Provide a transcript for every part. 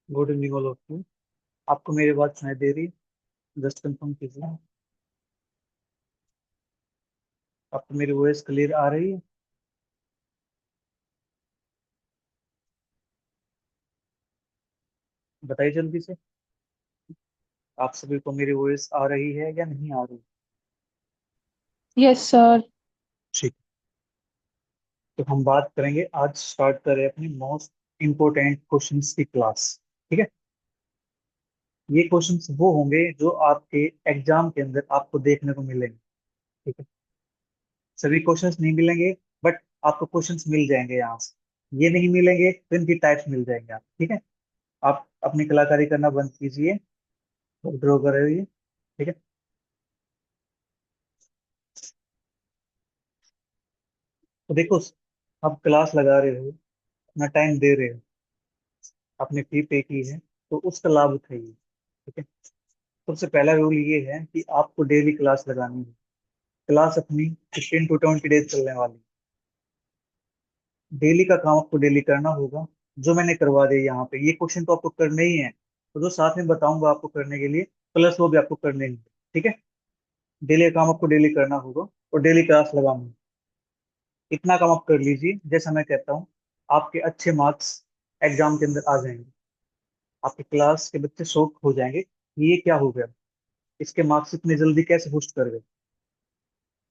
Good evening all of you. आपको मेरी बात सुनाई दे रही है? जस्ट कंफर्म कीजिए। आपको मेरी वॉइस क्लियर आ रही है? बताइए जल्दी से। आप सभी को मेरी वॉइस आ रही है या नहीं आ रही? Yes sir. ठीक। तो हम बात करेंगे, आज स्टार्ट करें अपनी मोस्ट इंपोर्टेंट क्वेश्चंस की क्लास। ठीक है। ये क्वेश्चंस वो होंगे जो आपके एग्जाम के अंदर आपको देखने को मिलेंगे। ठीक है। सभी क्वेश्चंस नहीं मिलेंगे, बट आपको क्वेश्चंस मिल जाएंगे यहाँ से। ये नहीं मिलेंगे तो इनकी टाइप्स मिल जाएंगे आप। ठीक है। आप अपनी कलाकारी करना बंद कीजिए और ड्रॉ करिए। ठीक है। तो देखो, आप क्लास लगा रहे हो, अपना टाइम दे रहे हो, आपने फी पे की है, तो उसका लाभ उठाइए। ठीक है। सबसे पहला रूल ये है कि आपको डेली क्लास लगानी है। क्लास अपनी 15 to 20 डेज चलने वाली। डेली का काम आपको डेली करना होगा। जो मैंने करवा दिया यहाँ पे, ये क्वेश्चन तो आपको करने ही है, तो जो साथ में बताऊंगा आपको करने के लिए, प्लस वो भी आपको करने ही है। ठीक है। डेली का काम आपको डेली करना होगा और डेली क्लास लगानी है। इतना काम आप कर लीजिए, जैसा मैं कहता हूँ, आपके अच्छे मार्क्स एग्जाम के अंदर आ जाएंगे। आपकी क्लास के बच्चे शॉक हो जाएंगे कि ये क्या हो गया, इसके मार्क्स इतने जल्दी कैसे बूस्ट कर गए।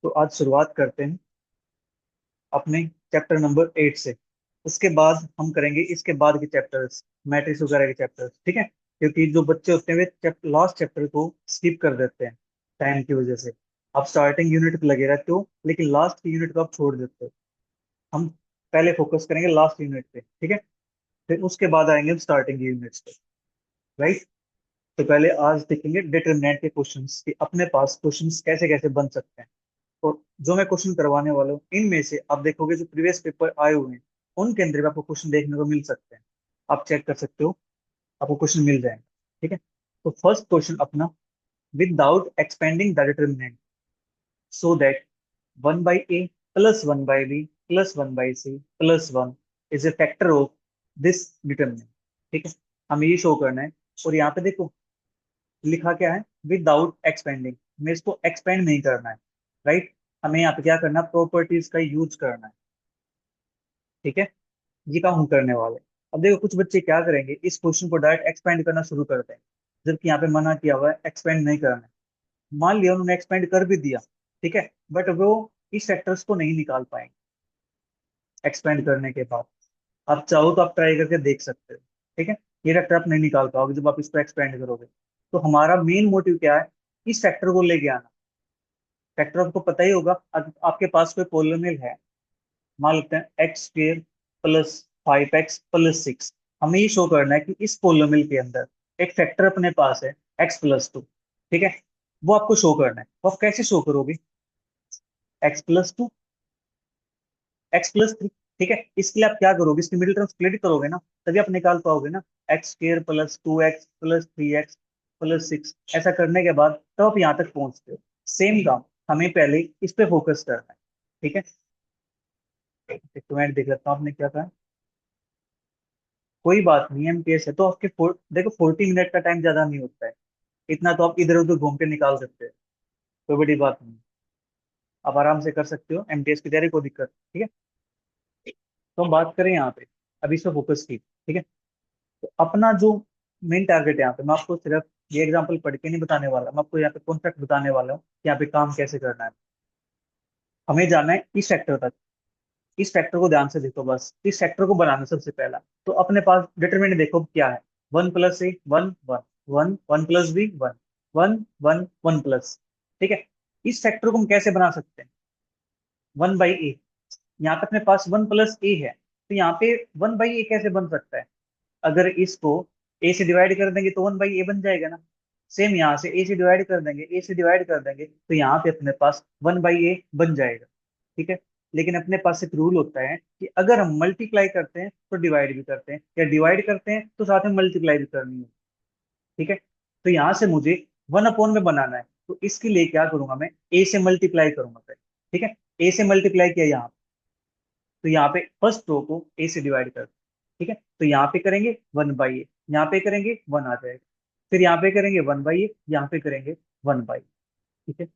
तो आज शुरुआत करते हैं अपने चैप्टर नंबर 8 से। उसके बाद हम करेंगे इसके बाद के चैप्टर्स, मैट्रिक्स वगैरह के चैप्टर्स। ठीक है। क्योंकि जो बच्चे होते हैं वे लास्ट चैप्टर को स्किप कर देते हैं टाइम की वजह से। आप स्टार्टिंग यूनिट पे लगे रहते हो, लेकिन लास्ट की यूनिट को आप छोड़ देते हो। हम पहले फोकस करेंगे लास्ट यूनिट पे। ठीक है। फिर उसके बाद आएंगे हम स्टार्टिंग यूनिट्स पे। राइट। तो पहले आज देखेंगे डिटरमिनेंट के क्वेश्चंस कि अपने पास क्वेश्चंस कैसे कैसे बन सकते हैं। और जो मैं क्वेश्चन करवाने वाला हूँ, इनमें से आप देखोगे जो प्रीवियस पेपर आए हुए हैं, उनके अंदर भी आपको क्वेश्चन देखने को मिल सकते हैं। आप चेक कर सकते हो, आपको क्वेश्चन मिल जाएंगे। ठीक है। तो फर्स्ट क्वेश्चन अपना, without expanding the determinant so that 1/a plus 1/b plus 1/c plus 1 is a factor of this determinant। ठीक है। हमें ये शो करना है। और यहाँ पे देखो लिखा क्या है, विदाउट एक्सपेंडिंग। हमें इसको एक्सपेंड नहीं करना है। राइट। हमें यहाँ पे क्या करना है, प्रॉपर्टीज का यूज करना है। ठीक है। ये काम हम करने वाले हैं। अब देखो कुछ बच्चे क्या करेंगे, इस क्वेश्चन को डायरेक्ट एक्सपेंड करना शुरू करते हैं, जबकि यहाँ पे मना किया हुआ है एक्सपेंड नहीं करना है। मान लिया उन्होंने एक्सपेंड कर भी दिया, ठीक है, बट वो इस फैक्टर्स को नहीं निकाल पाएंगे एक्सपेंड करने के बाद। आप चाहो तो आप ट्राई करके देख सकते हो। ठीक है। ये फैक्टर आप नहीं निकाल पाओगे जब आप इसको एक्सपेंड करोगे। तो हमारा मेन मोटिव क्या है, इस फैक्टर को लेके आना। फैक्टर आपको पता ही होगा, आपके पास कोई पोलिनोमियल है, मान लेते हैं x square plus 5x plus 6। हमें ये शो करना है कि इस पोलिनोमियल के अंदर एक फैक्टर अपने पास है x+2। ठीक है। वो आपको शो करना है। वो आप कैसे शो करोगे, x+2, x+3। ठीक है। इसके लिए आप क्या करोगे, इसकी मिडिल टर्म स्प्लिट करोगे ना, तभी आप निकाल पाओगे ना। x² + 2x + 3x + 6, ऐसा करने के बाद तब आप यहाँ तक पहुंचते हो। सेम काम हमें पहले इस पे फोकस करना है। ठीक है। एक कमेंट देख लेता हूँ आपने क्या कहा। कोई बात नहीं, एमटीएस है तो आपके देखो 40 मिनट का टाइम ज्यादा नहीं होता है। इतना तो आप इधर उधर घूम के निकाल सकते हो। कोई बड़ी बात नहीं। आप आराम से कर सकते हो एमटीएस की तैयारी, कोई दिक्कत नहीं। ठीक है। तो हम बात करें यहाँ पे, अभी इस पे फोकस की। ठीक है। तो अपना जो मेन टारगेट है यहाँ पे, मैं आपको सिर्फ ये एग्जांपल पढ़ के नहीं बताने वाला, मैं आपको यहाँ पे कॉन्सेप्ट बताने वाला हूँ कि यहाँ पे काम कैसे करना है। हमें जाना है इस सेक्टर तक। इस फैक्टर को ध्यान से देखो, बस इस फैक्टर को बनाना सबसे पहला। तो अपने पास डिटरमिनेंट देखो क्या है, 1 + a 1 1 1 1 + b 1 1 1 1 प्लस। ठीक है। इस फैक्टर को हम कैसे बना सकते हैं, 1/a। यहाँ पे अपने पास 1 + a है, तो यहाँ पे 1/a कैसे बन सकता है। अगर इसको a से डिवाइड कर देंगे तो 1/a बन जाएगा ना। सेम यहाँ से a से डिवाइड कर देंगे, a से डिवाइड कर देंगे तो यहाँ पे अपने पास 1/a बन जाएगा। ठीक है। लेकिन अपने पास एक रूल होता है कि अगर हम मल्टीप्लाई करते हैं तो डिवाइड भी करते हैं, या डिवाइड करते हैं तो साथ में मल्टीप्लाई भी करनी है। ठीक है। तो यहाँ से मुझे 1 अपॉन में बनाना है, तो इसके लिए क्या करूंगा, मैं a से मल्टीप्लाई करूंगा पहले। ठीक है। a से मल्टीप्लाई किया यहाँ, तो यहाँ पे फर्स्ट रो को a से डिवाइड कर। ठीक है। तो यहाँ पे करेंगे 1/a। यहाँ पे करेंगे 1 आ जाएगा, फिर यहाँ पे करेंगे 1/8, यहाँ पे करेंगे 1/8। ठीक है,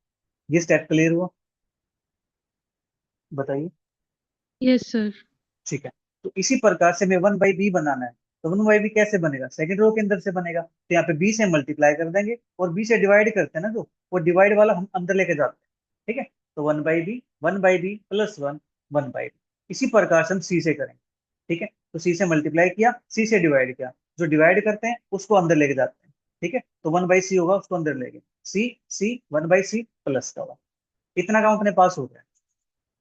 ये स्टेप क्लियर हुआ? बताइए। Yes sir. ठीक है, तो इसी प्रकार से मैं 1/b बनाना है, तो 1/b कैसे बनेगा? सेकंड रो के अंदर से बनेगा, तो यहाँ पे b से मल्टीप्लाई कर देंगे, और b से डिवाइड करते हैं ना, जो वो डिवाइड वाला हम अंदर लेके जाते हैं। ठीक है, तो 1/b प्लस 1/b। इसी प्रकार से हम c से करेंगे। ठीक है, तो c से मल्टीप्लाई किया, c से डिवाइड किया, जो डिवाइड करते हैं उसको अंदर लेके जाते हैं। ठीक है, तो 1/c होगा, उसको अंदर लेंगे, c 1/c प्लस का 1। इतना काम अपने पास हो गया।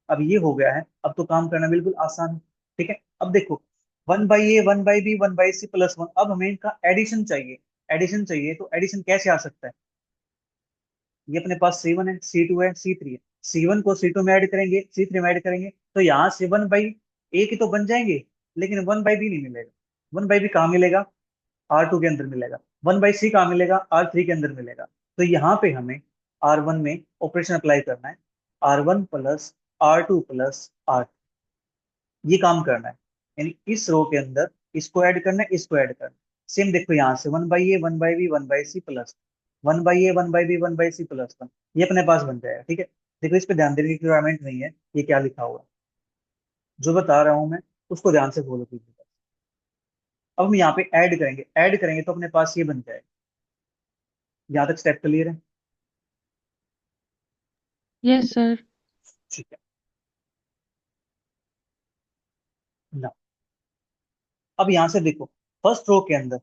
अब ये हो गया है, अब तो काम करना बिल्कुल आसान है। ठीक है, अब देखो, 1/a 1/b 1/c प्लस 1, अब हमें इनका एडिशन चाहिए। एडिशन चाहिए, तो एडिशन कैसे आ सकता है? ये अपने पास C1 है, C2 है, C3 है। C1 को C2 में ऐड करेंगे, C3 में ऐड करेंगे, तो यहाँ से 1/a की तो बन जाएंगे, लेकिन 1/b नहीं मिलेगा। 1/b कहाँ मिलेगा? R2 के अंदर मिलेगा। 1/c कहाँ मिलेगा? R3 के अंदर मिलेगा। तो यहाँ पे हमें R1 में ऑपरेशन अप्लाई करना है, R1 plus R2 plus R। ये काम करना है, यानी इस रो के अंदर इसको ऐड करना है, इसको ऐड करना है। सेम देखो, यहाँ से 1/a 1/b 1/c plus 1/a 1/b 1/c plus 1, ये अपने पास बन जाएगा। ठीक है, देखो इस पे ध्यान देने की रिक्वायरमेंट नहीं है, ये क्या लिखा हुआ है, जो बता रहा हूँ मैं उसको ध्यान से फॉलो कीजिए। अब हम यहाँ पे ऐड करेंगे तो अपने पास ये बन जाएगा। यहाँ तक स्टेप क्लियर है? Yes sir. ठीक है ना, अब यहाँ से देखो, फर्स्ट रो के अंदर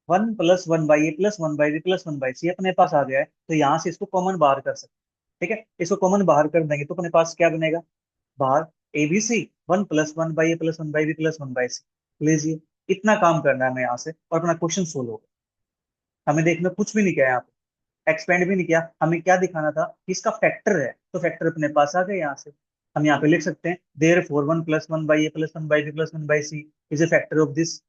1 plus 1/a plus 1/b plus 1/c अपने पास आ गया है, तो यहाँ से इसको कॉमन बाहर कर सकते हैं। ठीक है, इसको कॉमन बाहर कर देंगे तो अपने पास क्या बनेगा? बाहर ABC 1 plus 1/a plus 1/b plus 1/c। लीजिए, इतना काम करना है हमें यहाँ से, और अपना क्वेश्चन सोल्व हो गया। हमें देखना कुछ भी नहीं किया यहाँ पे, एक्सपेंड भी नहीं किया, हमें क्या दिखाना था कि इसका फैक्टर है, तो फैक्टर अपने पास आ गए। यहाँ से हम यहाँ पे लिख सकते हैं, therefore 1 plus 1/a plus 1/b plus 1/c is a factor of this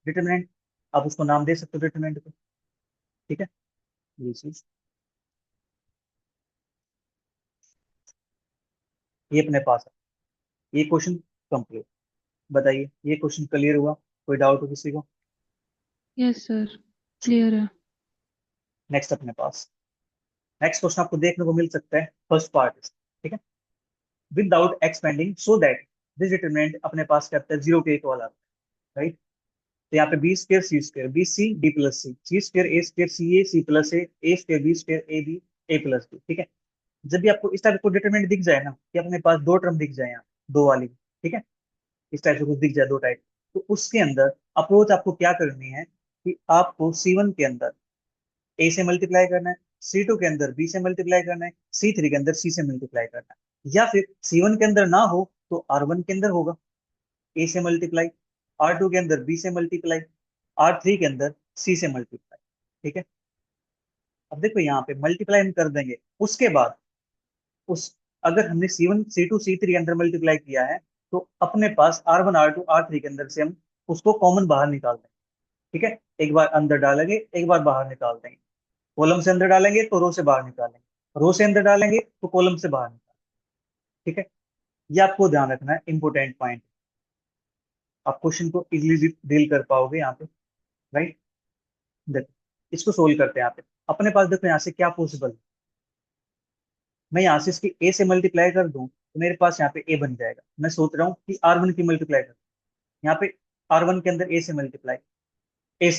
determinant. आप उसको नाम दे सकते हो डिटरमिनेंट को। ठीक है, ये चीज, ये अपने पास है, ये क्वेश्चन कंप्लीट। बताइए, ये क्वेश्चन क्लियर हुआ? कोई डाउट हो किसी को? Yes sir. क्लियर है। नेक्स्ट अपने पास, नेक्स्ट क्वेश्चन आपको देखने को मिल सकता है फर्स्ट पार्ट। ठीक है, without expanding so that this determinant अपने पास कैपिटल 0 के इक्वल आता है, राइट? तो यहाँ पे B square C square B C D plus C square A square C plus A square B square A B A plus B. ठीक है, जब भी आपको इस टाइप को डिटरमिनेंट दिख जाए ना, कि अपने पास दो टर्म दिख जाए यहाँ, दो वाली, ठीक है, इस टाइप से कुछ दिख जाए दो टाइप, तो उसके अंदर अप्रोच आपको क्या करनी है कि आपको C1 के अंदर ए से मल्टीप्लाई करना है, C2 के अंदर बी से मल्टीप्लाई करना है, C3 के अंदर सी से मल्टीप्लाई करना है, या फिर C1 के अंदर ना हो तो R1 के अंदर होगा ए से मल्टीप्लाई, R2 के अंदर बी से मल्टीप्लाई, R3 के अंदर सी से मल्टीप्लाई। ठीक है, अब देखो यहाँ पे मल्टीप्लाई हम कर देंगे, उसके बाद उस, अगर हमने C1 C2 C3 के अंदर मल्टीप्लाई किया है, तो अपने पास R1 R2 R3 के अंदर से हम उसको कॉमन बाहर निकाल देंगे। ठीक है, एक बार अंदर डालेंगे, एक बार बाहर निकाल देंगे। कॉलम से अंदर डालेंगे तो रो से बाहर निकालेंगे, रो से अंदर डालेंगे तो कॉलम से बाहर निकालेंगे। ठीक है, ये आपको ध्यान रखना है, इंपॉर्टेंट पॉइंट। आप क्वेश्चन को इजीली डील कर पाओगे यहाँ पे, राइट? देखो, इसको सोल्व करते हैं यहाँ पे। अपने पास देखो यहाँ से क्या पॉसिबल है, मैं यहाँ से इसकी ए से मल्टीप्लाई कर दूं तो मेरे पास यहाँ पे ए बन जाएगा। मैं सोच रहा हूँ कि R1 की मल्टीप्लाई कर, यहाँ पे R1 के अंदर ए से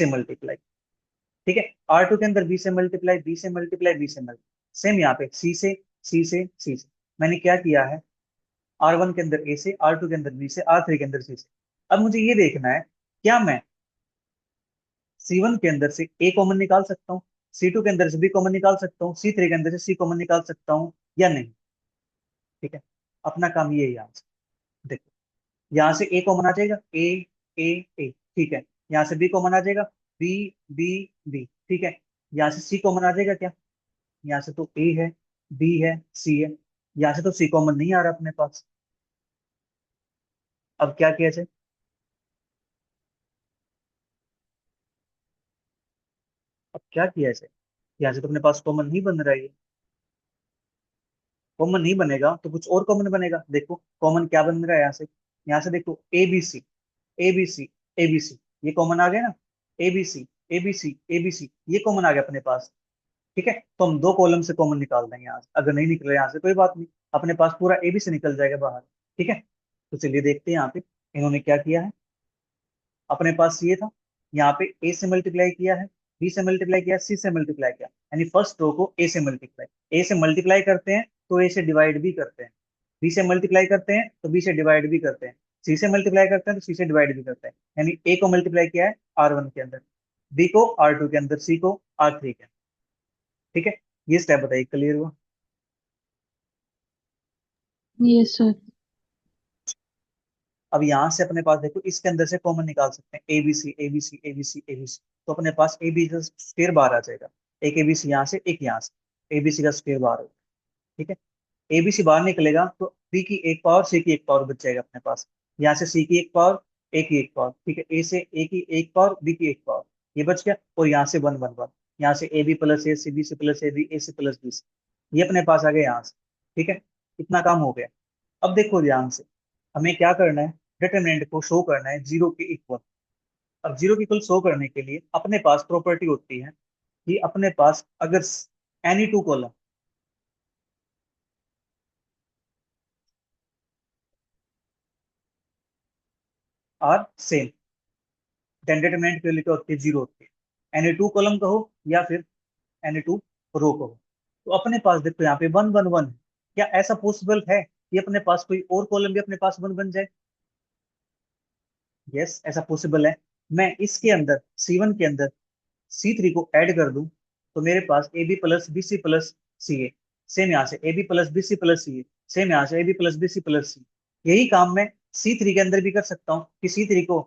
मल्टीप्लाई। ठीक है, R2 के अंदर बी से मल्टीप्लाई। सेम यहाँ पे सी से मैंने क्या किया है, R1 के अंदर ए से, R2 के अंदर बी से, R3 के अंदर सी से। अब मुझे ये देखना है, क्या मैं C1 के अंदर से ए कॉमन निकाल सकता हूँ, C2 के अंदर से बी कॉमन निकाल सकता हूँ, C3 के अंदर से सी कॉमन निकाल सकता हूँ या नहीं? ठीक है, अपना काम ये है यहाँ से। देखो, यहाँ से ए कॉमन आ जाएगा, ए ए ए, ठीक है। यहाँ से बी कॉमन आ जाएगा, बी बी बी, ठीक है। यहाँ से सी कॉमन आ जाएगा क्या? यहाँ से तो ए है, बी है, सी है, यहाँ से तो सी कॉमन नहीं आ रहा अपने पास। अब क्या किया जाए? अब क्या किया जाए? यहाँ से तो अपने पास कॉमन नहीं बन रहा है, कॉमन नहीं बनेगा तो कुछ और कॉमन बनेगा। देखो कॉमन क्या बन रहा है यहाँ से देखो, A B C A B C A B C, ये कॉमन आ गया ना, A B C, A B C, A B C, ये कॉमन आ गया अपने पास। ठीक है, तो हम दो कॉलम से कॉमन निकाल देंगे यहाँ से, अगर नहीं निकले यहाँ से कोई बात नहीं, अपने पास पूरा ए बी से निकल जाएगा बाहर। ठीक है, तो चलिए देखते हैं यहाँ पे इन्होंने क्या किया है। अपने पास ये था, यहाँ पे ए से मल्टीप्लाई किया है, बी से मल्टीप्लाई किया, सी से मल्टीप्लाई किया, यानी फर्स्ट रो को ए से मल्टीप्लाई करते हैं तो ए से डिवाइड भी करते हैं, बी से मल्टीप्लाई करते हैं तो बी से डिवाइड भी करते हैं, सी से मल्टीप्लाई करते हैं तो सी से डिवाइड भी करते हैं। यानी ए को मल्टीप्लाई किया है R1 के अंदर, बी को R2 के अंदर, सी को R3 के अंदर। ठीक है, ये स्टेप बताइए, क्लियर हुआ? Yes sir. अब यहाँ से अपने पास देखो, इसके अंदर से कॉमन निकाल सकते हैं, A B C, A B C, A B C, A B C, तो अपने पास ए बी का स्क्वायर बाहर आ जाएगा, एक ए बी सी यहाँ से, एक यहाँ से, ए बी सी का स्क्वायर बाहर होगा। ठीक है, ए बी सी बाहर निकलेगा तो बी की एक पावर, सी की एक पावर बच जाएगा अपने पास, यहाँ से सी की एक पावर, ए की एक पावर। ठीक है, ए से ए की एक पावर, बी की एक पावर, ये बच गया, और यहाँ से वन वन वन, यहाँ से A B plus A C, B C plus A B, A C plus B C, ये अपने पास आ गया यहाँ से। ठीक है, इतना काम हो गया। अब देखो ध्यान से, हमें क्या करना है, डिटरमिनेंट को शो करना है जीरो के इक्वल। अब जीरो के इक्वल शो करने के लिए अपने पास प्रॉपर्टी होती है कि अपने पास अगर any two column are same, then determinant की वैल्यू क्या होती है, जीरो होती है, एनी टू कॉलम कहो या फिर एनी टू रो कहो। तो अपने पास देखो यहाँ पे वन वन वन है, क्या ऐसा पॉसिबल है कि अपने पास कोई और कॉलम भी अपने पास वन बन जाए? यस, ऐसा पॉसिबल है। मैं इसके अंदर C1 के अंदर C3 को ऐड कर दूं तो मेरे पास A B plus B C plus C A, same यहाँ से A B plus B C plus C A, same यहाँ से A B plus B C plus C. यही काम मैं C3 के अंदर भी कर सकता हूँ कि C3 को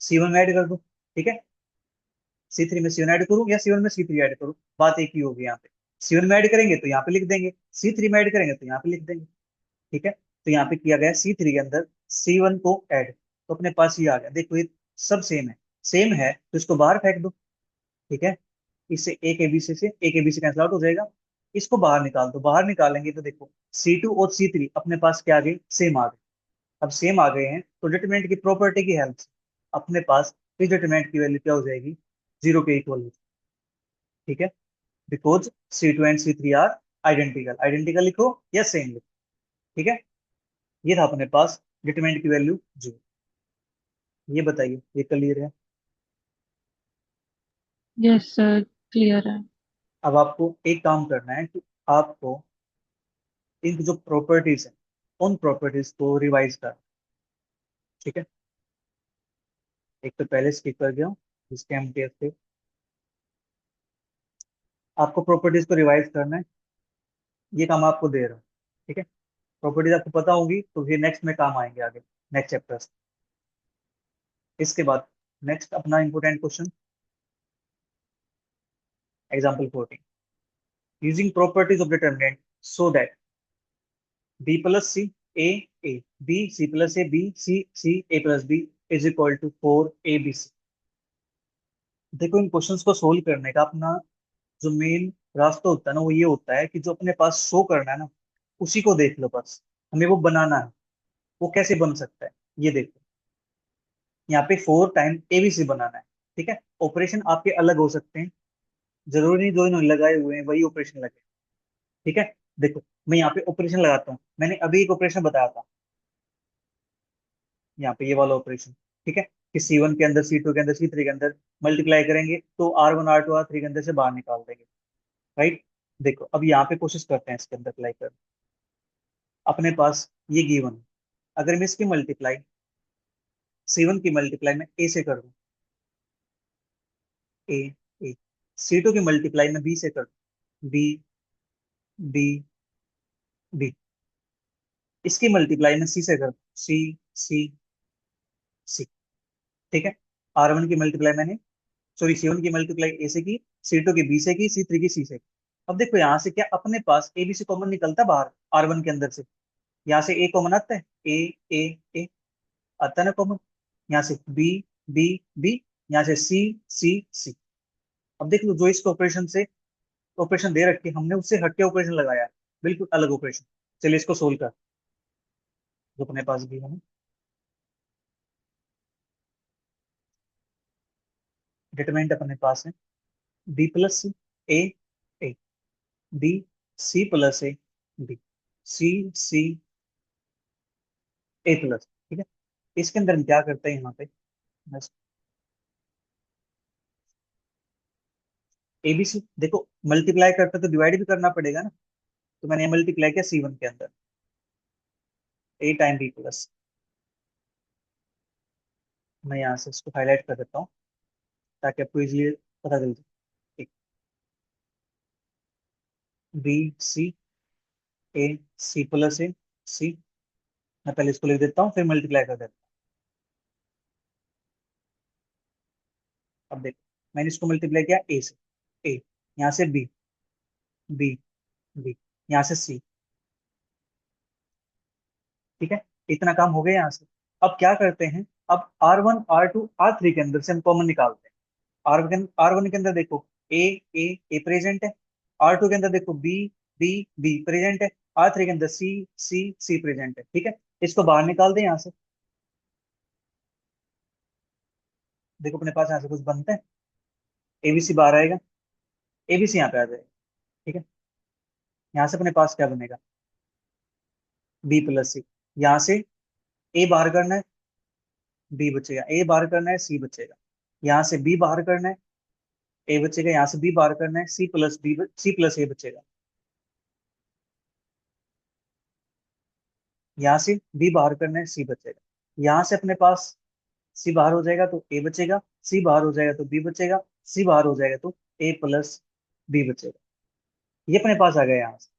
C1 में ऐड कर दूं। ठीक है, C3 में C1 ऐड करूँ या C1 में C3 ऐड करूँ, बात एक ही होगी यहाँ पे। C1 में ऐड करेंगे तो यहाँ पे लिख देंगे, C3 में ऐड करेंगे तो यहाँ पे लिख देंगे। ठीक है, तो यहाँ पे किया गया C3 के अंदर C1 को ऐड, तो अपने पास ये आ गया। देखो ये सब सेम है, सेम है तो इसको बाहर फेंक दो। ठीक है, इससे एक एबीसी से एक एबीसी कैंसिल आउट हो जाएगा, इसको बाहर निकाल दो। बाहर निकालेंगे तो देखो C2 और C3 अपने पास क्या आ गए, सेम आ गए। अब सेम आ गए हैं तो डिटरमिनेंट की प्रॉपर्टी की हेल्प से अपने पास इस डिटरमिनेंट की वैल्यू क्या हो जाएगी, जीरो के इक्वल हो जाएगी। ठीक है, because C2 and C3 are identical, identical लिखो या सेम लिखो। ठीक है, ये था अपने पास डिटरमिनेंट की वैल्यू जीरो। ये बताइए, ये क्लियर है? यस सर, क्लियर है। अब आपको एक काम करना है कि आपको इनकी जो प्रॉपर्टीज है उन प्रॉपर्टीज को रिवाइज कर। ठीक है, एक तो पहले स्किप कर गया हूँ, इसके एमटीएफ थे। आपको प्रॉपर्टीज को रिवाइज करना है, ये काम आपको दे रहा हूँ। ठीक है, प्रॉपर्टीज आपको पता होगी तो फिर नेक्स्ट में काम आएंगे आगे, नेक्स्ट चैप्टर्स। इसके बाद नेक्स्ट अपना important question, example 14, using properties of determinant so that B plus C A A B C plus A B C C A plus B is equal to 4 ABC। देखो इन questions को solve करने का अपना जो main रास्ता होता है ना, वो ये होता है कि जो अपने पास शो करना है ना, उसी को देख लो बस, हमें वो बनाना है। वो कैसे बन सकता है, ये देखो, यहाँ पे 4 टाइम ABC बनाना है। ठीक है, ऑपरेशन आपके अलग हो सकते हैं, जरूरी नहीं जो इन्होंने लगाए हुए हैं वही ऑपरेशन लगे। ठीक है, देखो मैं यहाँ पे ऑपरेशन लगाता हूँ, मैंने अभी एक ऑपरेशन बताया था, यहाँ पे ये वाला ऑपरेशन। ठीक है, कि C1 के अंदर, C2 के अंदर, C3 के अंदर मल्टीप्लाई करेंगे तो R1 R2 R3 के अंदर से बाहर निकाल देंगे। राइट, देखो अब यहाँ पे कोशिश करते हैं इसके अंदर अप्लाई कर। अपने पास ये गिवन है, अगर मैं इसकी मल्टीप्लाई C1 की मल्टीप्लाई में A से कर दूं, ए ए, C2 की मल्टीप्लाई में B से कर दूं, बी बी बी, इसकी मल्टीप्लाई में C से कर दूं, सी सी सी। ठीक है, R1 की मल्टीप्लाई मैंने, सॉरी C1 की मल्टीप्लाई A से की, C2 की B से की, C3 की C से की। अब देखो यहाँ से क्या अपने पास ABC कॉमन निकलता है बाहर, R1 के अंदर से, यहाँ से A कॉमन आता है, ए ए ए आता है ना कॉमन, यहाँ से बी बी बी, यहाँ से सी सी सी। अब देख लो जो इसके ऑपरेशन से ऑपरेशन दे रखे हमने उससे हटके ऑपरेशन लगाया है, बिल्कुल अलग ऑपरेशन। चलिए इसको सोल्व कर, जो अपने पास भी है, डिटरमिनेंट अपने पास है B plus C, A A, B C plus A, B C C A plus, ठीक है। इसके अंदर हम क्या करते हैं यहाँ पे, बस एबीसी देखो, मल्टीप्लाई करते तो डिवाइड भी करना पड़ेगा ना, तो मैंने मल्टीप्लाई किया सी वन के अंदर, ए टाइम बी प्लस। मैं यहाँ से इसको हाईलाइट कर देता हूँ ताकि आपको इजीली पता चल जाए। B C, A C plus A सी, मैं पहले इसको लिख देता हूँ फिर मल्टीप्लाई कर देता हूँ। अब देखो, मैंने इसको मल्टीप्लाई किया ए से, ए यहाँ से बी, बी बी यहाँ से सी, ठीक है। इतना काम हो गया यहाँ से। अब क्या करते हैं, अब R1 R2 R3 के अंदर से हम कॉमन निकालते हैं। R1 के अंदर देखो ए ए ए प्रेजेंट है, R2 के अंदर देखो बी बी बी प्रेजेंट है, R3 के अंदर सी सी सी प्रेजेंट है, ठीक है। इसको बाहर निकाल दें यहाँ से। देखो अपने पास यहाँ से कुछ बनता है, एबीसी बाहर आएगा, एबीसी यहाँ पे आ जाएगा, ठीक है। यहाँ से अपने पास क्या बनेगा, बी प्लस सी, यहाँ से ए बाहर करना है, बी बचेगा, ए बाहर करना है, सी बचेगा, यहाँ से बी बाहर करना है, ए बचेगा, यहाँ से बी बाहर करना है, C plus B, C plus A बचेगा, यहाँ से बी बाहर करना है, सी बचेगा, यहाँ से अपने पास सी बाहर हो जाएगा तो ए बचेगा, सी बाहर हो जाएगा तो बी बचेगा, सी बाहर हो जाएगा तो ए प्लस बी बचेगा। ये अपने पास आ गया यहाँ से,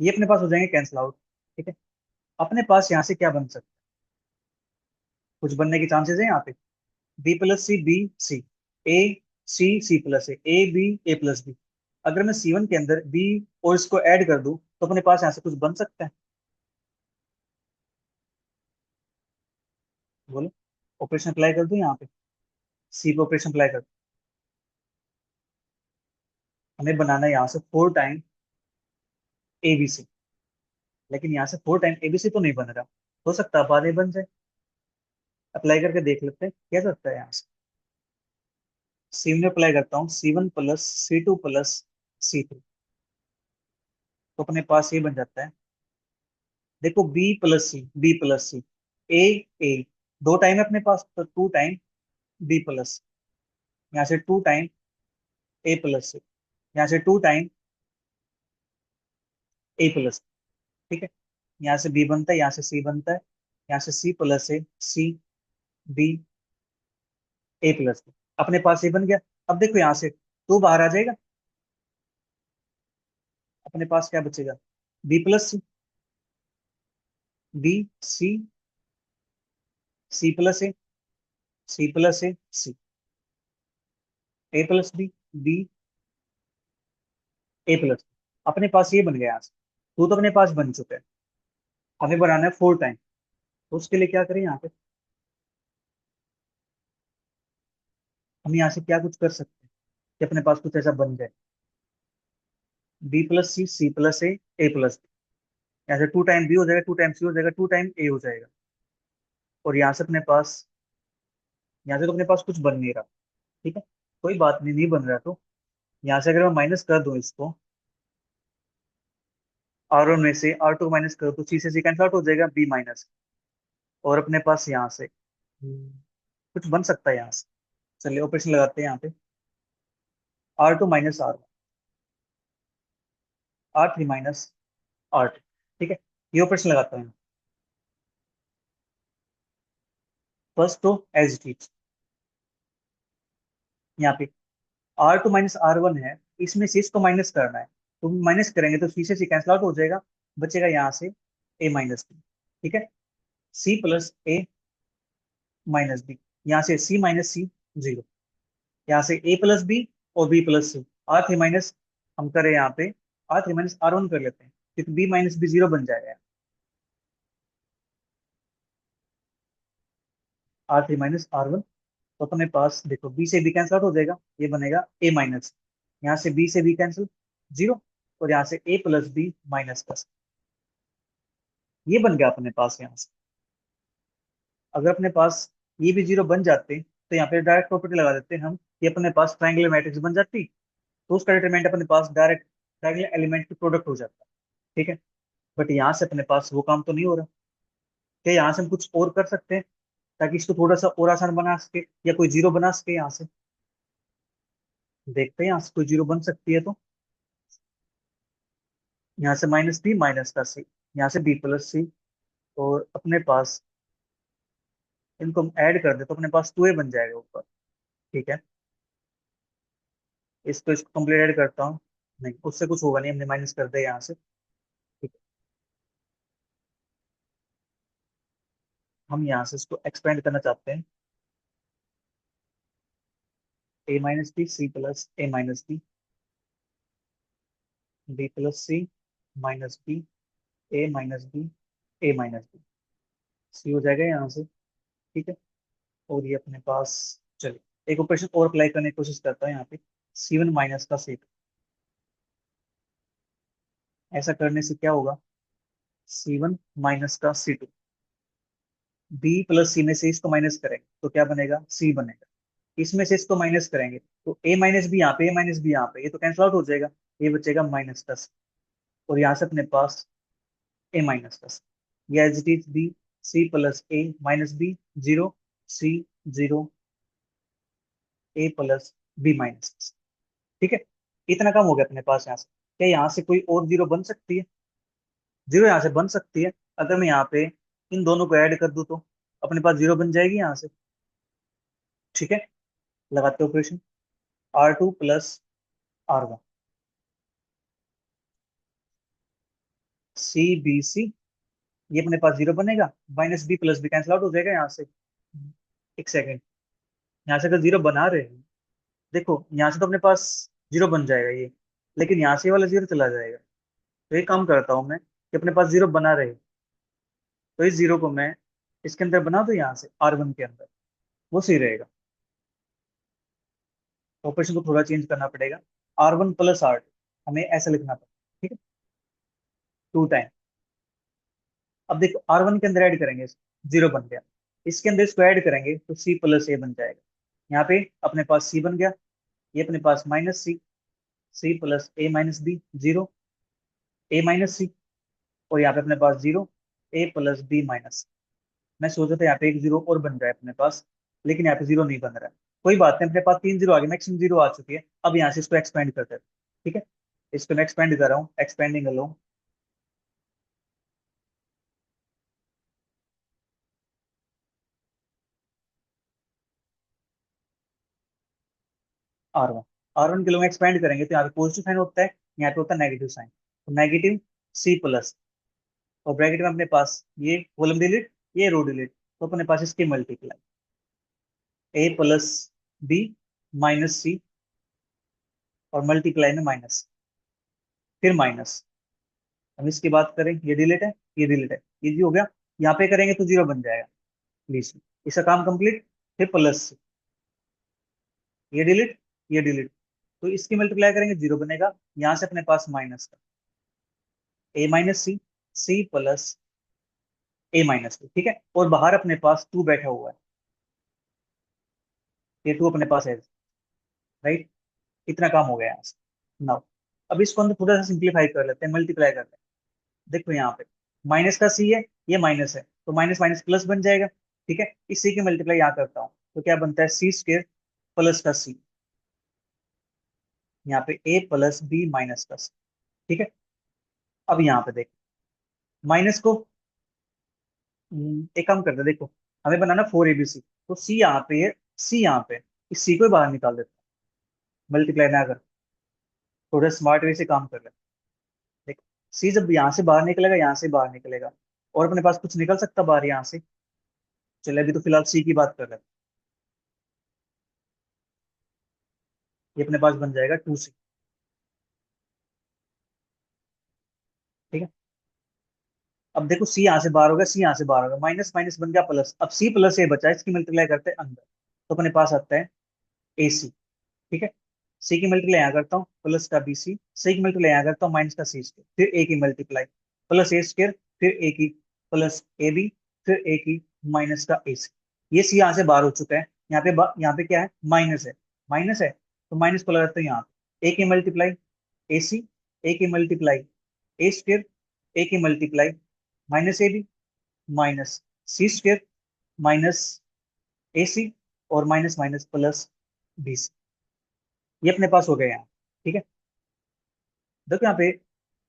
ये अपने पास हो जाएंगे कैंसिल आउट, ठीक है। अपने पास यहाँ से क्या बन सकता है, कुछ बनने की चांसेस है यहाँ पे, B plus C B C, A C C plus A B A plus B. अगर मैं C1 के अंदर बी और इसको ऐड कर दूं तो अपने पास यहाँ से कुछ बन सकता है, बोलो। ऑपरेशन अप्लाई कर दूं यहाँ पे, सी पे ऑपरेशन अप्लाई कर दूं। हमें बनाना है यहाँ से 4 टाइम ABC, लेकिन यहाँ से 4 टाइम ABC तो नहीं बन रहा, हो सकता है बाद में बन जाए। अप्लाई करके देख लेते हैं क्या करता है यहाँ से। C में अप्लाई करता हूँ C1 plus C2 plus C3, तो अपने पास ये बन जाता है, देखो B plus C A A, 2 time है अपने पास तो 2 टाइम बी प्लस, यहाँ से 2 टाइम ए प्लस सी, यहाँ से 2 टाइम ए प्लस, ठीक है। यहाँ से बी बनता है, यहाँ से सी बनता है, यहाँ से सी plus A C B A plus B, अपने पास ये बन गया। अब देखो यहाँ से 2 बाहर आ जाएगा, अपने पास क्या बचेगा, B plus C, B C C plus A C plus A C, A plus B B A plus, अपने पास ये बन गया यहाँ से। टू तो अपने पास बन चुका है, हमें बनाना है 4 टाइम, तो उसके लिए क्या करें यहाँ पे, हम यहाँ से क्या कुछ कर सकते हैं कि अपने पास कुछ ऐसा बन जाए, बी प्लस सी सी प्लस ए प्लस बी, यहाँ से 2 टाइम बी हो जाएगा, 2 टाइम सी हो जाएगा, 2 टाइम ए हो जाएगा। और यहाँ से अपने पास, यहाँ से तो अपने पास कुछ बन नहीं रहा, ठीक है। कोई बात नहीं, नहीं बन रहा तो यहाँ से अगर मैं माइनस कर दूं इसको, R1 में से R2 माइनस करो तो सी से सी कैंसिल आउट हो जाएगा, बी माइनस, और अपने पास यहाँ से कुछ बन सकता है यहाँ से। चलिए ऑपरेशन लगाते हैं यहाँ पे, R2 minus R1, R3 minus R2, ठीक है। ये ऑपरेशन लगाता हूँ। फर्स्ट तो एज इट इज, यहाँ पे R2 माइनस R1 है, इसमें से इसको माइनस करना है, तो माइनस करेंगे तो सी से सी कैंसिल आउट हो जाएगा, बचेगा यहाँ से ए माइनस बी, ठीक है। C plus A minus B, यहाँ से सी माइनस सी 0, यहाँ से ए प्लस बी और बी प्लस सी, R3 माइनस, हम करें यहाँ पे R3 माइनस R1 कर लेते हैं, क्योंकि बी माइनस बी 0 बन जाएगा, R3 माइनस R1। तो अपने पास देखो बी से बी कैंसिल आउट हो जाएगा, ये बनेगा ए माइनस, यहाँ से बी से बी कैंसिल 0, और यहाँ से ए प्लस बी माइनस का, ये बन गया अपने पास यहाँ से। अगर अपने पास ये भी 0 बन जाते तो यहाँ पे डायरेक्ट प्रॉपर्टी लगा देते हैं हम कि अपने पास ट्रायंगुलर मैट्रिक्स बन जाती, तो उसका डिटरमिनेंट अपने पास डायरेक्ट ट्रायंगुलर एलिमेंट की प्रोडक्ट हो जाता है। ठीक है। बट यहाँ से अपने पास वो काम तो नहीं हो रहा। क्या यहाँ से हम कुछ और कर सकते हैं ताकि इसको थोड़ा सा और आसान बना सके, या कोई जीरो बना सके यहाँ से? देखते हैं यहाँ से कोई जीरो बन सकती है तो। यहाँ से माइनस बी माइनस का सी, यहाँ से बी प्लस सी, और अपने पास इनको हम ऐड कर दे तो अपने पास टू ए बन जाएगा ऊपर। ठीक है। इसको कंप्लीट ऐड करता हूँ। नहीं, उससे कुछ होगा नहीं, हमने माइनस कर दिया यहाँ से। ठीक है। हम यहाँ से इसको एक्सपेंड करना चाहते हैं। ए minus B C plus A minus B, B plus C minus B, A minus B, A minus B, सी हो जाएगा यहाँ से। ठीक है। और ये अपने पास, चलिए एक ऑपरेशन और अप्लाई करने की कोशिश करता है यहाँ पे, सी वन माइनस का सी टू। ऐसा करने से क्या होगा? सी वन माइनस का सी टू, बी प्लस सी में से इसको माइनस करेंगे तो क्या बनेगा? सी बनेगा। इसमें से इसको माइनस करेंगे तो ए माइनस बी यहाँ पे, ए माइनस बी यहाँ पे, ये तो कैंसिल आउट हो जाएगा। ये बचेगा माइनस का सी, और यहाँ से अपने पास ए माइनस का सी, या as it is B C plus A minus B, zero, C zero, A plus B minus. ठीक है। इतना कम हो गया अपने पास यहाँ से। क्या यहाँ से कोई और जीरो बन सकती है? जीरो यहाँ से बन सकती है। अगर मैं यहाँ पे इन दोनों को ऐड कर दूं तो अपने पास जीरो बन जाएगी यहाँ से। ठीक है। लगाते operation, R two plus R one, C B C, ये अपने पास जीरो बनेगा। Minus B plus B cancel out हो जाएगा यहाँ से। एक सेकेंड, यहाँ से अगर जीरो बना रहे हैं, देखो यहाँ से तो अपने पास जीरो बन जाएगा ये, लेकिन यहाँ से ये वाला जीरो चला जाएगा। तो एक काम करता हूँ मैं कि अपने पास जीरो बना रहे, तो इस जीरो को मैं इसके अंदर बना दूं, यहाँ से आर वन के अंदर, वो सही रहेगा। ऑपरेशन को थोड़ा चेंज करना पड़ेगा। R one plus R two, हमें ऐसा लिखना पड़ेगा। ठीक है। Two time. अब देखो आर वन के अंदर ऐड करेंगे, जीरो बन गया। इसके अंदर इसको ऐड करेंगे तो सी प्लस ए बन जाएगा। यहाँ पे अपने पास सी बन गया, ये अपने पास minus C, C plus A minus B, zero, A minus सी, और यहाँ पे अपने पास zero, A plus B minus. मैं सोच रहा था यहाँ पे एक जीरो और बन जाए अपने पास, लेकिन यहाँ पे जीरो नहीं बन रहा है। कोई बात नहीं, अपने पास तीन जीरो आ गए, मैक्सिमम जीरो आ चुकी है। अब यहाँ से इसको एक्सपेंड करते हैं। ठीक है। इसको मैं एक्सपेंड कर रहा हूँ, expanding along R one. R one के लोग एक्सपेंड करेंगे तो यहाँ पे पॉजिटिव साइन होता है, यहाँ पे होता है नेगेटिव साइन, तो नेगेटिव सी प्लस, और ब्रैकेट में अपने पास ये कॉलम डिलीट, ये रो डिलीट, तो अपने पास इसकी मल्टीप्लाई, ए प्लस बी माइनस सी, और मल्टीप्लाई में माइनस, फिर माइनस। हम इसकी बात करें, ये डिलीट है, ये डिलीट है, ये जी हो गया। यहाँ पे करेंगे तो जीरो बन जाएगा बीच में, इसका काम कंप्लीट। फिर प्लस, ये डिलीट, ये डिलीट, तो इसकी मल्टीप्लाई करेंगे जीरो बनेगा। यहाँ से अपने पास माइनस का ए minus C, C plus A minus two. ठीक है। और बाहर अपने पास टू बैठा हुआ है, ये टू अपने पास है। राइट। इतना काम हो गया यहाँ से। नाउ अब इसको हम थोड़ा सा सिंप्लीफाई कर लेते हैं, मल्टीप्लाई कर लेते हैं। देखो यहाँ पे माइनस का सी है, ये माइनस है, तो माइनस माइनस प्लस बन जाएगा। ठीक है। इस सी की मल्टीप्लाई यहाँ करता हूँ तो क्या बनता है? सी स्क्र प्लस का सी, यहाँ पे ए प्लस बी माइनस का सी। ठीक है। अब यहाँ पे देखो माइनस को, एक काम करते हैं, देखो हमें बनाना फोर एबीसी, तो सी यहाँ पे है, सी यहाँ पे है। इस सी को बाहर निकाल देते हैं, मल्टीप्लाई ना कर, थोड़ा स्मार्ट वे से काम कर ले। देखो सी जब यहाँ से बाहर निकलेगा, यहाँ से बाहर निकलेगा, और अपने पास कुछ निकल सकता बाहर यहाँ से? चलिए अभी तो फिलहाल सी की बात कर रहे हैं। ये अपने पास बन जाएगा टू सी। ठीक है। अब देखो सी यहाँ से बाहर होगा, सी यहाँ से बाहर होगा, माइनस माइनस बन गया प्लस। अब सी प्लस ए बचा, इसकी मल्टीप्लाई करते हैं अंदर, तो अपने पास आता है ए सी। ठीक है। सी की मल्टीप्लाई यहाँ करता हूँ, प्लस का बी सी की मल्टीप्लाई यहाँ करता हूँ, माइनस का सी स्क्र, फिर ए की मल्टीप्लाई, प्लस ए स्क्र, फिर ए की, प्लस ए बी, फिर ए की, माइनस का ए सी। ये सी यहाँ से बाहर हो चुका है, यहाँ पे क्या है, माइनस है। माइनस है तो माइनस को लगाते हैं यहाँ पे, ए की मल्टीप्लाई ए सी, ए की मल्टीप्लाई ए स्क्र, ए की multiply minus A B, minus C square, minus A C, और minus minus plus B C. ये अपने पास हो गया यहाँ। ठीक है, देखो यहाँ पे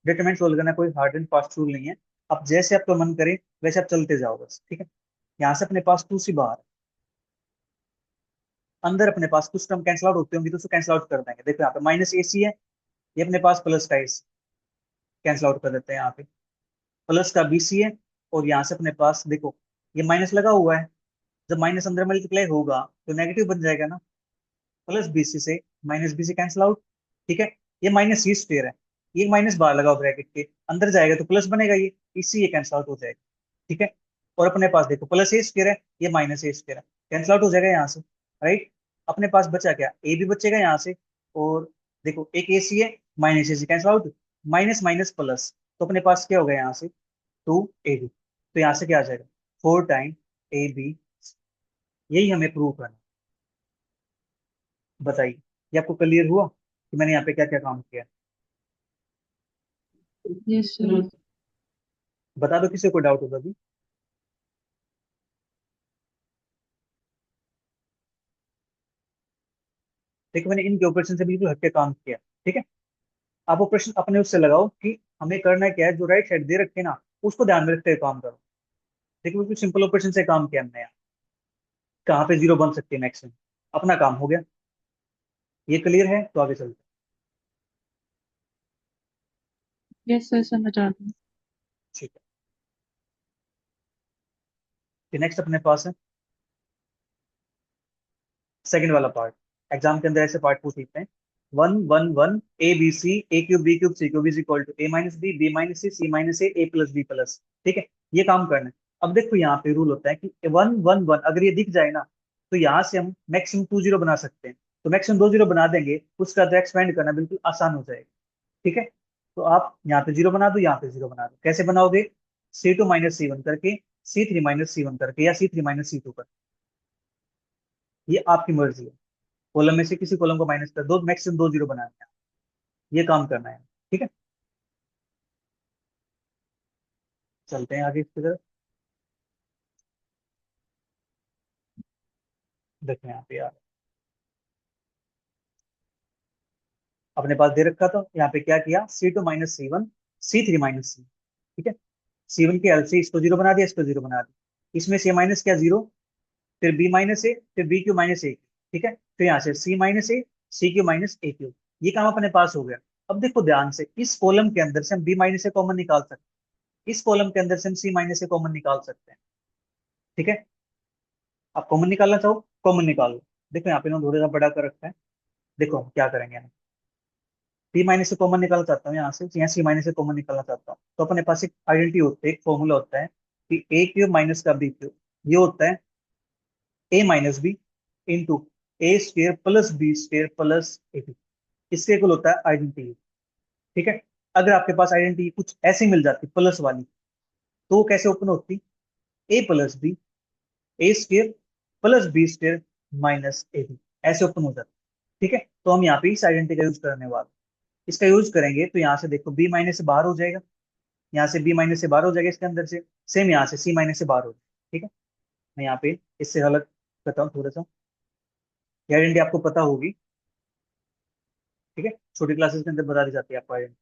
डिटरमिनेंट सोल्व करना कोई हार्ड एंड फास्ट रूल नहीं है। अब जैसे आपका मन करे वैसे आप चलते जाओ बस। ठीक है, यहाँ से अपने पास टू सी बाहर, अंदर अपने पास कुछ टर्म कैंसिल आउट होते होंगे तो उसको कैंसिल आउट कर देंगे। देखो यहाँ पे माइनस ए सी है, ये अपने पास प्लस का एसी, कैंसिल आउट कर देते हैं यहाँ पे। प्लस का बी सी है, और यहाँ से अपने पास देखो ये माइनस लगा हुआ है, जब माइनस अंदर मल्टीप्लाई होगा तो नेगेटिव बन जाएगा ना, प्लस बी सी से minus B C cancel out. ठीक है, ये माइनस सी स्क्वायर है, ये माइनस बाहर लगाओ ब्रैकेट के, अंदर जाएगा तो प्लस बनेगा, ये इससे ये कैंसिल आउट हो जाएगा। ठीक है, और अपने पास देखो प्लस ए स्क्वायर है, ये माइनस ए स्क्वायर है, कैंसिल आउट हो जाएगा यहाँ से। राइट, अपने पास बचा क्या, ए भी बचेगा यहाँ से, और देखो एक ए सी है, minus A C cancel out, minus minus plus, तो अपने पास क्या हो गया यहाँ से, टू ए बी। तो यहाँ से क्या आ जाएगा, फोर टाइम ए बी। यही हमें प्रूव करना है। बताइए, ये आपको क्लियर हुआ कि मैंने यहाँ पे क्या क्या काम किया। Yes sir. बता दो किसी को डाउट होगा अभी। ठीक है, मैंने इनके ऑपरेशन से बिल्कुल हटके काम किया। ठीक है, आप ऑपरेशन अपने उससे लगाओ कि हमें करना क्या है, जो राइट साइड दे रखे ना उसको ध्यान में रखते हुए काम करो। देखो बिल्कुल सिंपल ऑपरेशन से काम किया हमने यहाँ, कहाँ पे जीरो बन सकती है मैक्सिमम, अपना काम हो गया। ये क्लियर है तो आगे चलते हैं। यस सर, समझ आ गई। ठीक है, नेक्स्ट अपने पास है सेकंड वाला पार्ट। एग्जाम के अंदर ऐसे पार्ट पूछ लेते हैं, one one one A B C, A cube B cube C cube is equal to A minus B, B minus C minus A plus B plus. ठीक है, ये काम करना है। अब देखो यहाँ पे रूल होता है कि वन वन वन अगर ये दिख जाए ना, तो यहाँ से हम मैक्सिमम टू जीरो बना सकते हैं। तो मैक्सिमम दो जीरो बना देंगे, उसका तो एक्सपेंड करना बिल्कुल आसान हो जाएगा। ठीक है, तो आप यहाँ पे जीरो बना दो, यहाँ पे जीरो बना दो। कैसे बनाओगे, C two minus C one करके, C three minus C one करके, या C three minus C two करके, ये आपकी मर्जी है। कॉलम में से किसी कॉलम को माइनस कर दो, मैक्सिमम दो जीरो बनाना है, ये काम करना है। ठीक है, चलते हैं आगे इसकी तरफ। देखते हैं यहाँ पे यार, अपने पास दे रखा था, यहाँ पे क्या किया, C two minus C one, C three minus C. ठीक है, सी वन के एल से इसको जीरो बना दिया, इसको जीरो बना दिया, इसमें से माइनस क्या जीरो, फिर बी माइनस ए, फिर बी क्यू माइनस ए। ठीक है, फिर यहाँ से सी minus A, C Q minus A Q. ये काम अपने पास हो गया। अब देखो ध्यान से, इस कॉलम के अंदर से हम बी माइनस ए कॉमन निकाल सकते हैं, इस कॉलम के अंदर से हम सी माइनस ए कॉमन निकाल सकते हैं। ठीक है, आप कॉमन निकालना चाहो कॉमन निकाल लो। देखो यहाँ पे ना थोड़ा सा बड़ा कर रखा है। देखो हम क्या करेंगे, बी माइनस से कॉमन निकालना चाहता हूँ यहाँ से, यहाँ सी माइनस से कॉमन निकालना चाहता हूँ, तो अपने पास एक आइडेंटिटी होती है, एक फॉर्मूला होता है कि ए क्यूब माइनस का बी क्यूब, ये होता है A minus B into A square plus B square plus A B. इसके इक्वल होता है आइडेंटिटी। ठीक है, अगर आपके पास आइडेंटिटी कुछ ऐसी मिल जाती प्लस वाली, तो वो कैसे ओपन होती, A plus B, A square plus B square minus A B, ऐसे ओपन हो जाती। ठीक है, तो हम यहाँ पे इस आइडेंटिटी का यूज करने वाले, इसका यूज करेंगे तो यहाँ से देखो बी माइनस से बाहर हो जाएगा, यहाँ से बी माइनस से बाहर हो जाएगा इसके अंदर से, सेम यहाँ से सी माइनस से बाहर हो जाएगा। ठीक है, मैं यहाँ पे इससे अलग करता हूँ थोड़ा सा, ये आइडेंटिटी आपको पता होगी। ठीक है, छोटी क्लासेस के अंदर बता दी जाती है आपको आइडेंटिटी।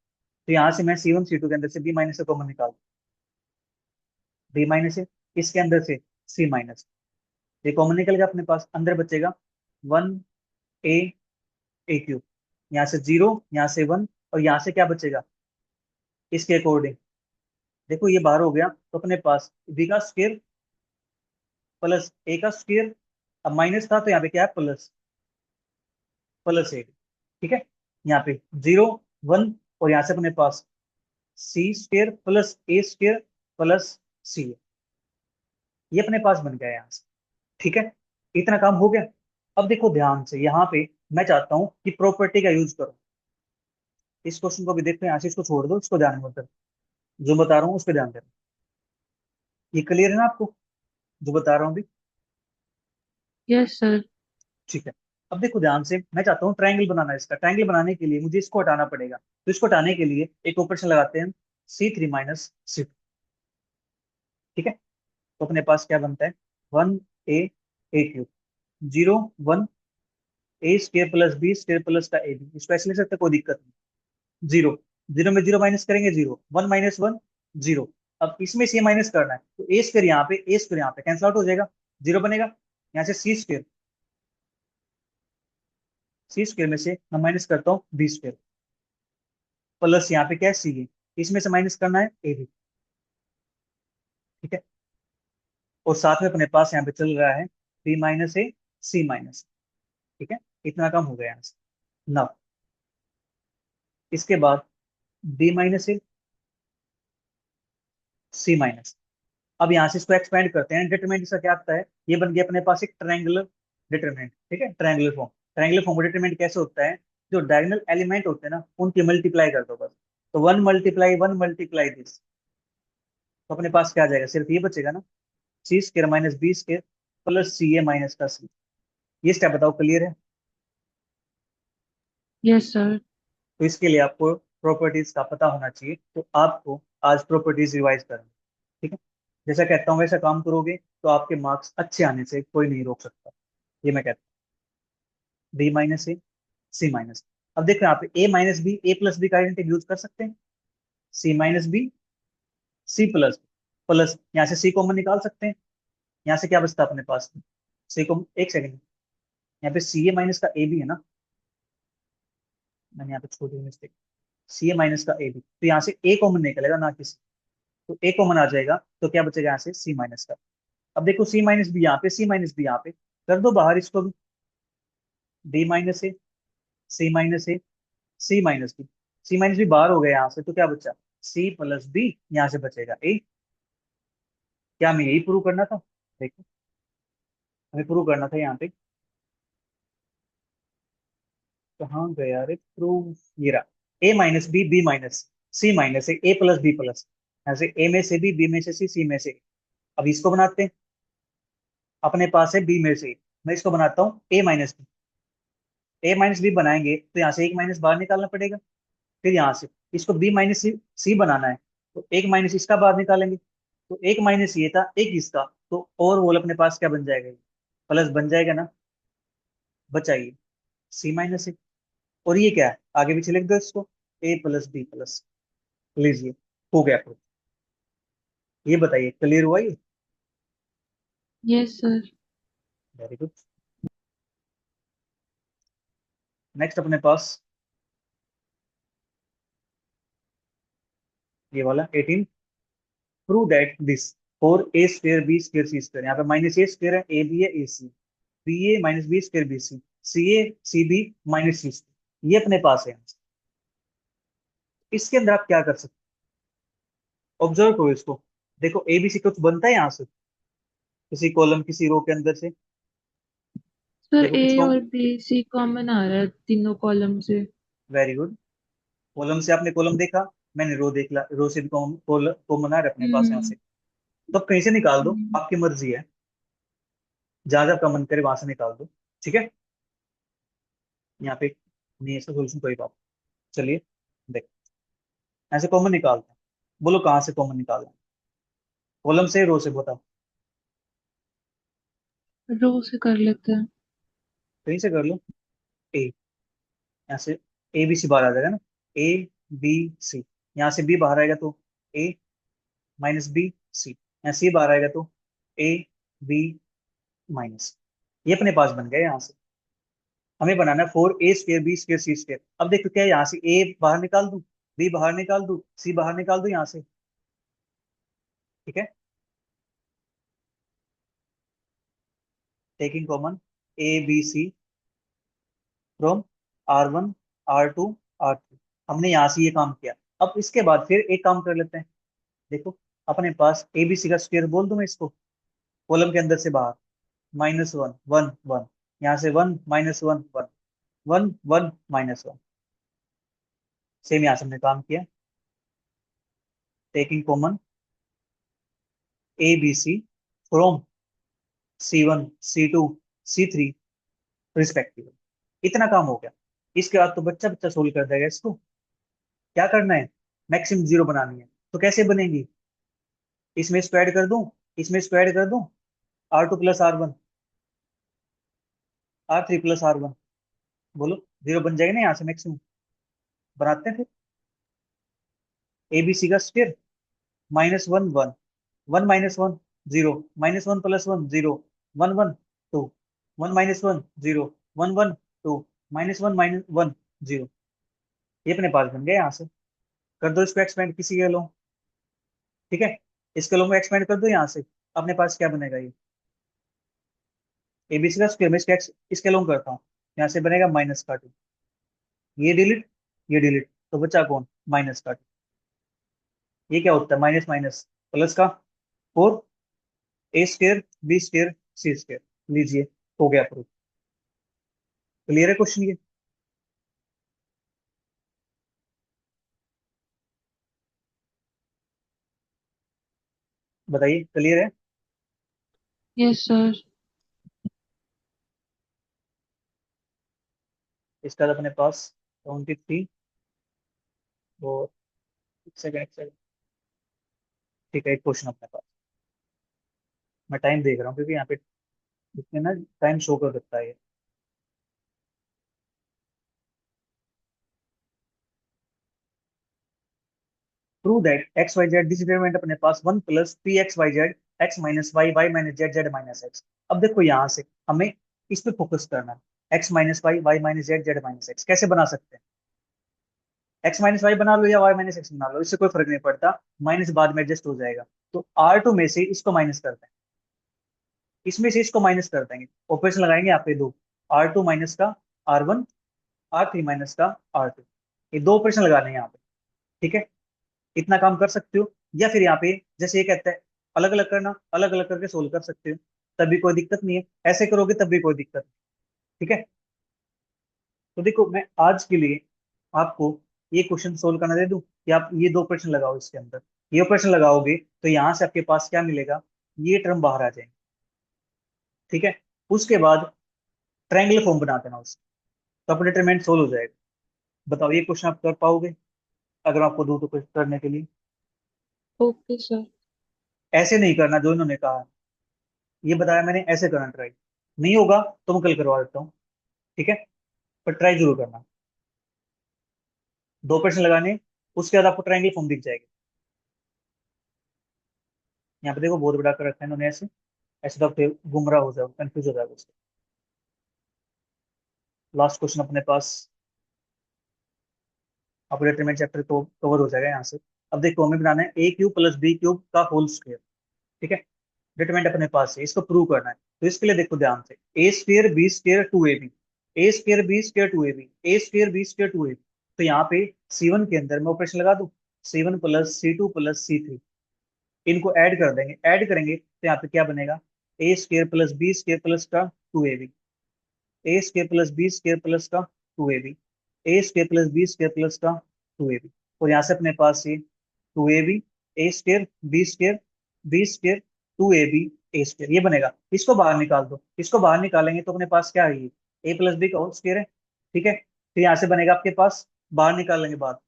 तो यहाँ से मैं सी वन सी टू के अंदर से बी माइनस से कॉमन निकाल, बी माइनस से, इसके अंदर से सी माइनस, ये कॉमन निकल गया, अपने पास अंदर बचेगा वन ए ए क्यूब, यहाँ से जीरो, यहाँ से वन, और यहाँ से क्या बचेगा, इसके अकॉर्डिंग देखो ये बाहर हो गया, तो अपने पास बी का स्क्वायर प्लस ए का स्क्वायर, अब माइनस था तो यहाँ पे क्या है प्लस, प्लस ए। ठीक है, यहाँ पे जीरो वन, और यहाँ से अपने पास सी स्क्वायर प्लस ए स्क्वायर प्लस सी, ये अपने पास बन गया यहाँ से। ठीक है, इतना काम हो गया। अब देखो ध्यान से यहाँ पे, मैं चाहता हूँ कि प्रॉपर्टी का यूज करो। इस क्वेश्चन को भी देखते हैं, यहाँ से इसको छोड़ दो, इसको ध्यान में मत रखो। जो बता रहा हूँ उस पर ध्यान देना। ये क्लियर है ना आपको, जो बता रहा हूँ अभी। Yes sir. ठीक है। अब देखो ध्यान से, मैं चाहता हूँ ट्रायंगल बनाना है। इसका ट्रायंगल बनाने के लिए मुझे इसको हटाना पड़ेगा, तो इसको हटाने के लिए एक ऑपरेशन लगाते हैं, C3 - C2। ठीक है। तो अपने पास क्या बनता है, 1A, A cube, 0 1, A² + B² + AB। इसको ऐसे लिख सकते हैं, कोई दिक्कत नहीं। 0, 0 में 0 माइनस करेंगे, 0, 1 - 1 0। अब इसमें से माइनस करना है, तो A² यहाँ पे, A² यहाँ पे कैंसिल आउट हो जाएगा, 0 बनेगा। यहाँ से C² में से मैं माइनस करता हूँ B², प्लस यहाँ पे क्या है, C है, इसमें से माइनस करना है AB। ठीक है। और साथ में अपने पास यहाँ पे चल रहा है B - A, C-। ठीक है। इतना कम हो गया यहाँ से। नौ, इसके बाद B - A, C-। अब यहाँ से इसको एक्सपेंड करते हैं, डिटरमिनेंट इसका क्या आता है, ये बन गया अपने पास एक ट्रायंगुलर डिटरमिनेंट। ठीक है, triangular form. Triangular form determinant कैसे होता है, जो डायगोनल एलिमेंट होते हैं ना, उनकी मल्टीप्लाई कर दो बस। तो 1 × 1 × 1 तो अपने पास क्या आ जाएगा, सिर्फ ये बचेगा ना, C² - B² + CA - C। ये स्टेप बताओ, क्लियर है। Yes sir. तो इसके लिए आपको प्रॉपर्टीज का पता होना चाहिए, तो आपको आज प्रॉपर्टीज रिवाइज करना। ठीक है। जैसा कहता हूँ वैसा काम करोगे तो आपके मार्क्स अच्छे आने से कोई नहीं रोक सकता, ये मैं कहता हूँ। B - A, C-। अब देखो यहाँ पे A - B, A + B का आइडेंटिटी यूज कर सकते हैं, C - B, C प्लस यहाँ से C कॉमन निकाल सकते हैं। यहाँ से क्या बचता है अपने पास, C को, एक सेकंड, यहाँ पे CA - का AB है ना, मैंने यहाँ पे छोटी मिस्टेक, CA - का AB, तो यहाँ से A कॉमन निकलेगा ना किसी, तो A कॉमन आ जाएगा, तो क्या बचेगा यहाँ से C- का। अब देखो C - B यहाँ पे, C - B यहाँ पे, कर दो बाहर इसको भी। B - A, C - A, C - B, C - B बाहर हो गया यहाँ से, तो क्या बचा, C + B, यहाँ से बचेगा A। क्या हमें यही प्रूव करना था, देखो हमें प्रूव करना था यहाँ पे, कहाँ गया रे प्रूव, ये रहा, A - B, B - C, A + B+, ऐसे A में से B में से C में से A। अब इसको बनाते हैं, अपने पास है B में से A, मैं इसको बनाता हूँ A - B बनाएंगे तो यहाँ से एक माइनस बाहर निकालना पड़ेगा, फिर यहाँ से इसको B - C बनाना है, तो एक माइनस इसका बाहर निकालेंगे, तो एक माइनस ये था, एक इसका, तो ओवरऑल अपने पास क्या बन जाएगा, प्लस बन जाएगा ना, बचाइए C - A। और ये क्या है, आगे पीछे लिख दो इसको, A + B+, लीजिए, हो गया proof। ये बताइए, क्लियर हुआ ये। Yes sir. Very good. Next अपने पास ये वाला 18, प्रूव दैट दिस 4A²B²C², यहाँ पे -A² है, AB है, AC, BA - B²BC, CA - CB - C², ये अपने पास है। इसके अंदर आप क्या कर सकते हो, ऑब्जर्व करो इसको, देखो ABC कुछ बनता है यहाँ से, किसी कॉलम किसी रो के अंदर से, सर देखो ए कुछ कॉम, और बी सी कॉमन आ रहा है तीनों कॉलम से। Very good. कॉलम से आपने कॉलम देखा, मैंने रो देख लिया, रो से भी कॉमन आ रहा है अपने पास यहाँ हम्म। से, तो आप कहीं से निकाल दो, हम्म। आपकी मर्जी है, जहां जहां आपका मन करे वहां से निकाल दो। ठीक है। यहाँ पे नहीं ऐसा सोल्यूशन कोई बात, चलिए देख, ऐसे कॉमन निकालते हैं, बोलो कहाँ से कॉमन निकालना है, कॉलम से रो से बताओ। रो से कर लेते हैं। कहीं से कर लो, ए, यहाँ से ABC बाहर आ जाएगा ना, ABC, यहाँ से B बाहर आएगा तो A - B C, यहाँ C बाहर आएगा तो A B-, ये अपने पास बन गया यहाँ से। हमें बनाना है 4A²B²C²। अब देखो क्या है, यहाँ से A बाहर निकाल दूं, B बाहर निकाल दूं, C बाहर निकाल दूं यहाँ से। ठीक है। Taking common ABC from R1 R2 R3, हमने यहाँ से ये काम किया। अब इसके बाद फिर एक काम कर लेते हैं, देखो अपने पास ABC का स्क्वायर बोल दूं मैं इसको, कॉलम के अंदर से बाहर, -1 1 1, यहाँ से 1 - 1 1, 1 1 - 1, सेम यहाँ से हमने काम किया। Taking common ABC from C1 C2 C3 respective. इतना काम हो गया। इसके बाद तो बच्चा बच्चा सोल्व कर देगा इसको। क्या करना है, मैक्सिमम जीरो बनानी है। तो कैसे बनेगी, इसमें इसको ऐड कर दूं, इसमें इसको ऐड कर दूं, R2 + R1, R3 + R1, बोलो जीरो बन जाएगा ना यहाँ से मैक्सिमम। बनाते हैं फिर। ABC का स्क्वायर, -1 1, 1 - 1 0, -1 + 1 0, 1 1 2, 1 - 1 0, 1 1 2, -1 -1 0। ये अपने पास बन गया यहाँ से। कर दो इसको एक्सपेंड किसी के लो, ठीक है। इसके लो में एक्सपेंड कर दो यहाँ से, अपने पास क्या बनेगा ये, ABC का स्क्वायर में इसके लो करता हूँ, यहाँ से बनेगा -2। ये डिलीट, ये डिलीट, तो बचा कौन, -2। ये क्या होता है, माइनस माइनस प्लस का 4, A² B² C²। लीजिए, हो गया प्रूफ। क्लियर है क्वेश्चन ये। बताइए, क्लियर है। Yes sir. इसका अपने पास 23 और एक सेकंड, ठीक है, एक क्वेश्चन अपने पास। मैं टाइम देख रहा हूँ क्योंकि यहाँ पे इसमें ना टाइम शो कर सकता है। Prove that X Y Z, this determinant अपने पास 1 + P x y z x - y y - z z - x। अब देखो यहाँ से हमें इस पे फोकस करना है, x - y y - z z - x कैसे बना सकते हैं। x - y बना लो या y - x बना लो, इससे कोई फर्क नहीं पड़ता, माइनस बाद में एडजस्ट हो जाएगा। तो R2 में से इसको माइनस करते हैं, इसमें से इसको माइनस कर देंगे, ऑपरेशन लगाएंगे यहाँ पे दो, R2 माइनस का R1, R3 माइनस का R2। ये दो ऑपरेशन लगाने हैं यहाँ पे, ठीक है। इतना काम कर सकते हो, या फिर यहाँ पे जैसे ये कहता है अलग अलग करना, अलग अलग करके सोल्व कर सकते हो, तभी कोई दिक्कत नहीं है। ऐसे करोगे तब भी कोई दिक्कत नहीं, ठीक है। तो देखो, मैं आज के लिए आपको ये क्वेश्चन सोल्व करना दे दूं कि आप ये दो ऑपरेशन लगाओ इसके अंदर। ये ऑपरेशन लगाओगे तो यहाँ से आपके पास क्या मिलेगा, ये टर्म बाहर आ जाएंगे, ठीक है। उसके बाद ट्रायंगल फॉर्म बना देना उसका, तो अपना डिटरमिनेंट सोल्व हो जाएगा। बताओ ये क्वेश्चन आप कर पाओगे, अगर आपको दूं तो कुछ करने के लिए। Okay sir. ऐसे नहीं करना जो इन्होंने कहा है, ये बताया मैंने, ऐसे करना ट्राई। नहीं होगा तो मैं कल करवा देता हूँ, ठीक है। पर ट्राई जरूर करना। दो ऑपरेशन लगाने, उसके बाद आपको ट्रायंगल फॉर्म दिख जाएगा। यहाँ पे देखो बहुत बड़ा कर रखा है इन्होंने ऐसे, ऐसे तो आप फिर गुमराह हो जाओ, कंफ्यूज हो जाओगे उससे। लास्ट क्वेश्चन अपने पास, अब डिटरमिनेंट चैप्टर तो कवर हो जाएगा यहाँ से। अब देखो हमें बनाना है A³ + B³ का होल स्क्वायर, ठीक है। डिटरमिनेंट अपने पास है, इसको प्रूव करना है। तो इसके लिए देखो ध्यान से, A² B² 2AB, A² B² 2AB, A² B² 2AB। तो यहाँ पे C1 के अंदर मैं ऑपरेशन लगा दूं, C1 + C2 + C3, इनको ऐड कर देंगे, ऐड करेंगे तो यहाँ पे क्या बनेगा, A² + B² का 2AB, A² + B² का 2AB, A² + B² का 2AB। और यहाँ से अपने पास ये 2AB, A² B² 2AB A², ये बनेगा। इसको बाहर निकाल दो, इसको बाहर निकालेंगे तो अपने पास क्या है, ये A + B का होल स्क्वायर है, ठीक है। फिर यहाँ से बनेगा आपके पास, बाहर निकालने के बाद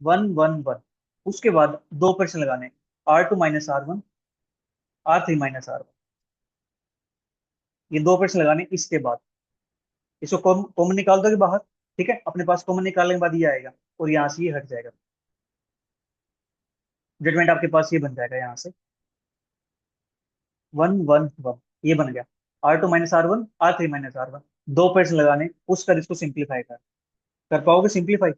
1 1 1। उसके बाद दो ऑपरेशन लगाने, R2 - R1, R3 - R1, ये दो ऑपरेशन लगाने। इसके बाद इसको कॉमन निकाल दोगे बाहर, ठीक है। अपने पास कॉमन निकालने के बाद ये आएगा, और यहाँ से ये हट जाएगा, जजमेंट आपके पास ये बन जाएगा यहाँ से 1 1 1, ये बन गया। R2 - R1, R3 - R1, दो ऑपरेशन लगाने, उसका इसको सिंप्लीफाई कर पाओगे सिंप्लीफाई।